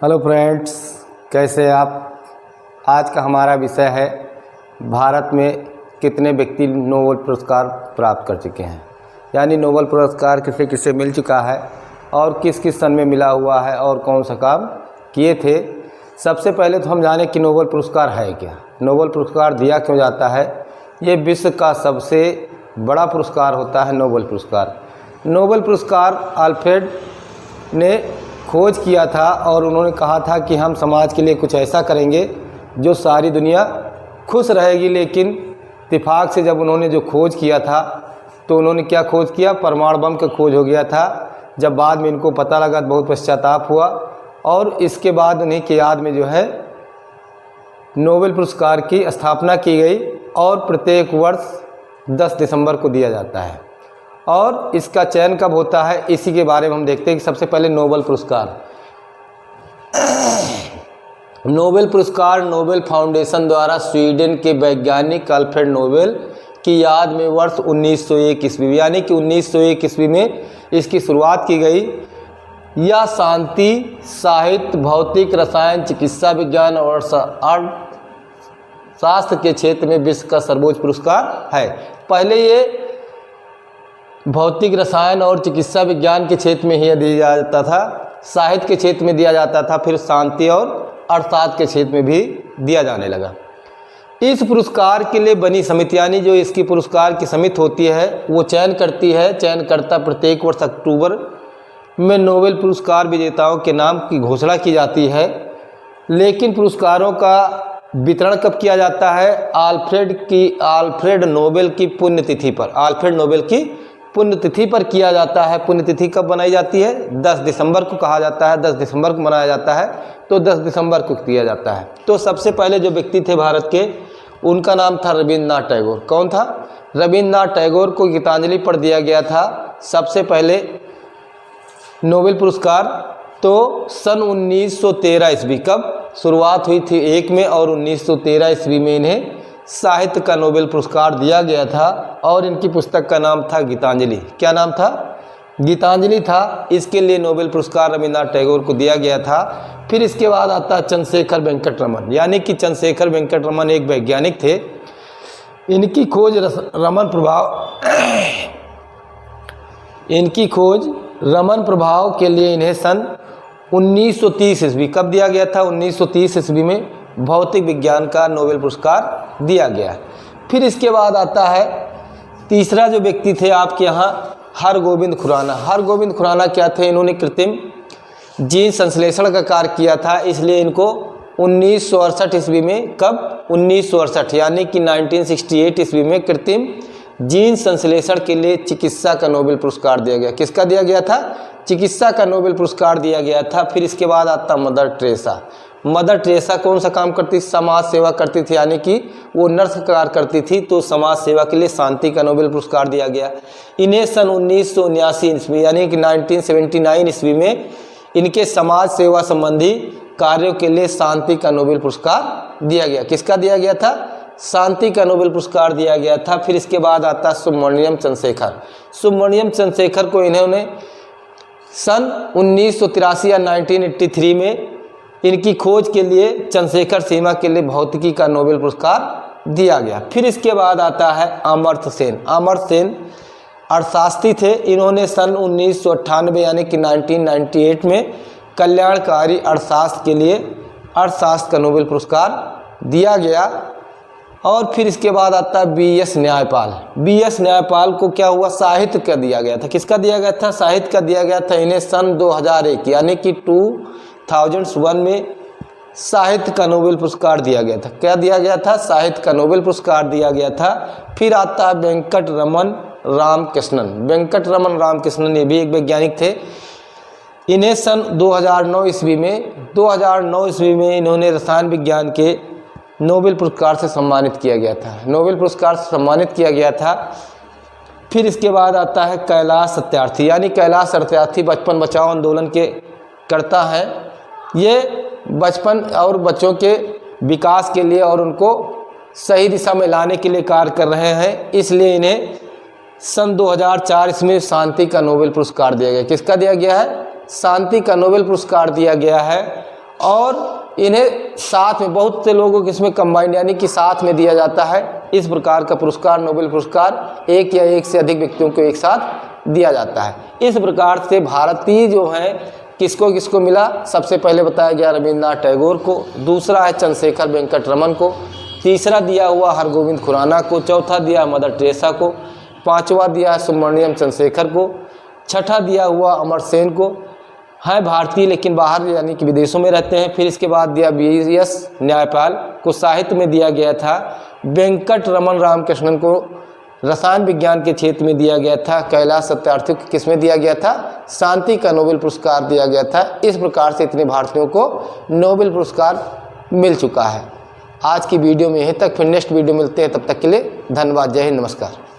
Hello friends, कैसे आप। आज का हमारा विषय है भारत में कितने व्यक्ति नोबेल पुरस्कार प्राप्त कर चुके हैं, यानी नोबेल पुरस्कार किसे किसे मिल चुका है और किस किस सन में मिला हुआ है और कौन सा काम किए थे। सबसे पहले तो हम जाने कि नोबेल पुरस्कार है क्या, नोबेल पुरस्कार दिया क्यों जाता है। ये विश्व का सबसे बड़ा पुरस्कार होता है नोबेल पुरस्कार। नोबेल पुरस्कार अल्फ्रेड ने खोज किया था और उन्होंने कहा था कि हम समाज के लिए कुछ ऐसा करेंगे जो सारी दुनिया खुश रहेगी। लेकिन इत्तेफाक से जब उन्होंने जो खोज किया था तो उन्होंने क्या खोज किया, परमाणु बम का खोज हो गया था। जब बाद में इनको पता लगा तो बहुत पश्चाताप हुआ और इसके बाद उन्हीं की याद में जो है नोबेल पुरस्कार की स्थापना की गई और प्रत्येक वर्ष 10 दिसंबर को दिया जाता है। और इसका चयन कब होता है, इसी के बारे में हम देखते हैं कि सबसे पहले नोबेल पुरस्कार। नोबेल पुरस्कार नोबेल फाउंडेशन द्वारा स्वीडन के वैज्ञानिक अल्फ्रेड नोबेल की याद में वर्ष 1901 ईस्वी यानी कि 1901 ईस्वी में इसकी शुरुआत की गई। यह शांति, साहित्य, भौतिक, रसायन, चिकित्सा विज्ञान और शास्त्र के क्षेत्र में विश्व का सर्वोच्च पुरस्कार है। पहले ये भौतिक, रसायन और चिकित्सा विज्ञान के क्षेत्र में ही दिया जाता था, साहित्य के क्षेत्र में दिया जाता था, फिर शांति और अर्थशास्त्र के क्षेत्र में भी दिया जाने लगा। इस पुरस्कार के लिए बनी समिति यानी जो इसकी पुरस्कार की समिति होती है वो चयन करती है। चयनकर्ता प्रत्येक वर्ष अक्टूबर में नोबेल पुरस्कार विजेताओं के नाम की घोषणा की जाती है। लेकिन पुरस्कारों का वितरण कब किया जाता है, अल्फ्रेड नोबेल की पुण्यतिथि पर, अल्फ्रेड नोबेल की पुण्यतिथि पर किया जाता है। पुण्यतिथि कब बनाई जाती है, 10 दिसंबर को कहा जाता है, 10 दिसंबर को मनाया जाता है, तो 10 दिसंबर को किया जाता है। तो सबसे पहले जो व्यक्ति थे भारत के, उनका नाम था रविन्द्रनाथ टैगोर। कौन था, रविन्द्रनाथ टैगोर को गीतांजलि पर दिया गया था सबसे पहले नोबेल पुरस्कार। तो सन 1913 ईस्वी कब शुरुआत हुई थी 1 में और 1913 ईस्वी में इन्हें साहित्य का नोबेल पुरस्कार दिया गया था और इनकी पुस्तक का नाम था गीतांजलि। क्या नाम था, गीतांजलि था। इसके लिए नोबेल पुरस्कार रविन्द्रनाथ टैगोर को दिया गया था। फिर इसके बाद आता है चंद्रशेखर वेंकट रमन, यानी कि चंद्रशेखर वेंकट रमन एक वैज्ञानिक थे। इनकी खोज रमन प्रभाव के लिए इन्हें सन 1930 ईस्वी कब दिया गया था, 1930 ईस्वी में भौतिक विज्ञान का नोबेल पुरस्कार दिया गया। फिर इसके बाद आता है तीसरा जो व्यक्ति थे आपके यहाँ, हरगोविंद खुराना। हरगोविंद खुराना क्या थे, इन्होंने कृत्रिम जीन संश्लेषण का कार्य किया था, इसलिए इनको 1968 ईस्वी में, कब 1968 यानी कि 1968 ईस्वी में कृत्रिम जीन संश्लेषण के लिए चिकित्सा का नोबेल पुरस्कार दिया गया। किसका दिया गया था, चिकित्सा का नोबेल पुरस्कार दिया गया था। फिर इसके बाद आता मदर टेरेसा। मदर टेरेसा कौन सा काम करती थी, समाज सेवा करती थी, यानी कि वो नर्स का कार्य करती थी, तो समाज सेवा के लिए शांति का नोबेल पुरस्कार दिया गया। इन्हें सन 1979 ईस्वी यानी कि 1979 ईस्वी में इनके समाज सेवा संबंधी कार्यों के लिए शांति का नोबेल पुरस्कार दिया गया। किसका दिया गया था, शांति का नोबेल पुरस्कार दिया गया था। फिर इसके बाद आता सुब्रमण्यम चंद्रशेखर। सुब्रमण्यम चंद्रशेखर को इन्होंने सन 1983 या 1983 में इनकी खोज के लिए चंद्रशेखर सीमा के लिए भौतिकी का नोबेल पुरस्कार दिया गया। फिर इसके बाद आता है अमर्त्य सेन। अमर्त्य सेन अर्थशास्त्री थे। इन्होंने सन 1998 यानी कि 1998 में कल्याणकारी अर्थशास्त्र के लिए अर्थशास्त्र का नोबेल पुरस्कार दिया गया। और फिर इसके बाद आता है BS न्यायपाल। BS न्यायपाल को क्या हुआ, साहित्य का दिया गया था। किसका दिया गया था, साहित्य का दिया गया था। इन्हें सन 2001 यानी कि 2001 में साहित्य का नोबेल पुरस्कार दिया गया था। क्या दिया गया था, साहित्य का नोबेल पुरस्कार दिया गया था। फिर आता है वेंकट रमन रामकृष्णन। वेंकट रमन रामकृष्णन ये भी एक वैज्ञानिक थे। इन्हें सन 2009 ईस्वी में इन्होंने रसायन विज्ञान के नोबेल पुरस्कार से सम्मानित किया गया था। नोबेल पुरस्कार से सम्मानित किया गया था। फिर इसके बाद आता है कैलाश सत्यार्थी, यानी कैलाश सत्यार्थी बचपन बचाओ आंदोलन के करता है। ये बचपन और बच्चों के विकास के लिए और उनको सही दिशा में लाने के लिए कार्य कर रहे हैं, इसलिए इन्हें सन 2004 इसमें शांति का नोबेल पुरस्कार दिया गया। किसका दिया गया है, शांति का नोबेल पुरस्कार दिया गया है। और इन्हें साथ में बहुत से लोगों को इसमें कंबाइंड यानी कि साथ में दिया जाता है। इस प्रकार का पुरस्कार नोबेल पुरस्कार एक या एक से अधिक व्यक्तियों को एक साथ दिया जाता है। इस प्रकार से भारतीय जो है किसको किसको मिला, सबसे पहले बताया गया रविन्द्रनाथ टैगोर को, दूसरा है चंद्रशेखर वेंकट रमन को, तीसरा दिया हुआ हरगोविंद खुराना को, चौथा दिया मदर टेरेसा को, पांचवा दिया सुब्रमण्यम चंद्रशेखर को, छठा दिया हुआ अमर सेन को, है भारतीय लेकिन बाहर यानी कि विदेशों में रहते हैं। फिर इसके बाद दिया BS न्यायपाल को, साहित्य में दिया गया था वेंकट रमन रामकृष्णन को, रसायन विज्ञान के क्षेत्र में दिया गया था कैलाश सत्यार्थी को, किसमें दिया गया था, शांति का नोबेल पुरस्कार दिया गया था। इस प्रकार से इतने भारतीयों को नोबेल पुरस्कार मिल चुका है। आज की वीडियो में यहीं तक, फिर नेक्स्ट वीडियो मिलते हैं, तब तक के लिए धन्यवाद। जय हिंद, नमस्कार।